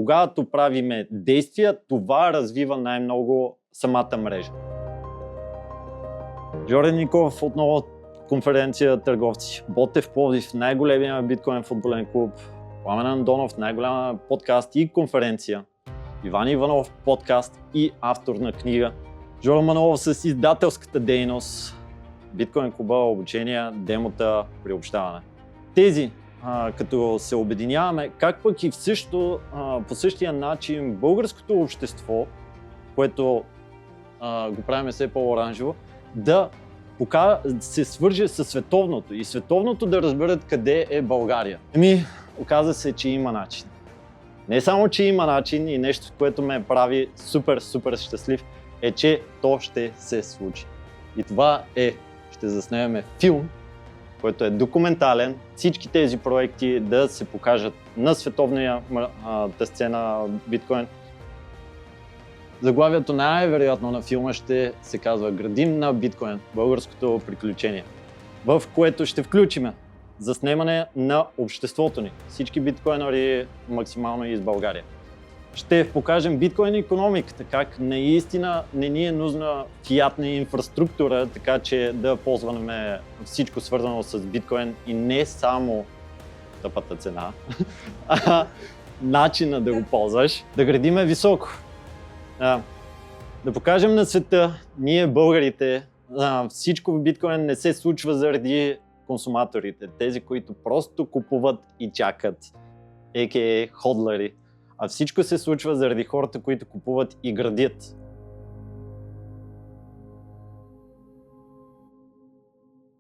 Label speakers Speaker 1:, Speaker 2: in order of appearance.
Speaker 1: когато правиме действия, това развива най-много самата мрежа. Жорди Николов отново конференция търговци. Ботев Пловдив, най-големия биткоин футболен клуб. Пламен Андонов, най-голяма подкаст и конференция. Иван Иванов, подкаст и автор на книга. Жоро Манолов с издателската дейност. Биткоин клуба, обучения, демота, приобщаване. Тези, като се обединяваме, как пък и по същия начин българското общество, което го правим все по-оранжево, да се свърже с световното и световното да разберат къде е България. Оказа се, че има начин. Не само, че има начин и нещо, което ме прави супер щастлив, е, че то ще се случи. И това ще заснемем филм, който е документален, всички тези проекти да се покажат на световната сцена биткоин. Заглавието най-вероятно на филма ще се казва "Градим на биткоин, българското приключение", в което ще включим заснемане на обществото ни, всички биткоинери максимално из България. Ще покажем биткоин икономиката, как наистина не ни е нужна фиатна инфраструктура, така че да ползваме всичко свързано с биткоин и не само тъпата цена, а начина да го ползваш, да градиме високо. Да покажем на света, ние българите, всичко в биткоин не се случва заради консуматорите, тези, които просто купуват и чакат, a.k.a. ходлери. А всичко се случва заради хората, които купуват и градят.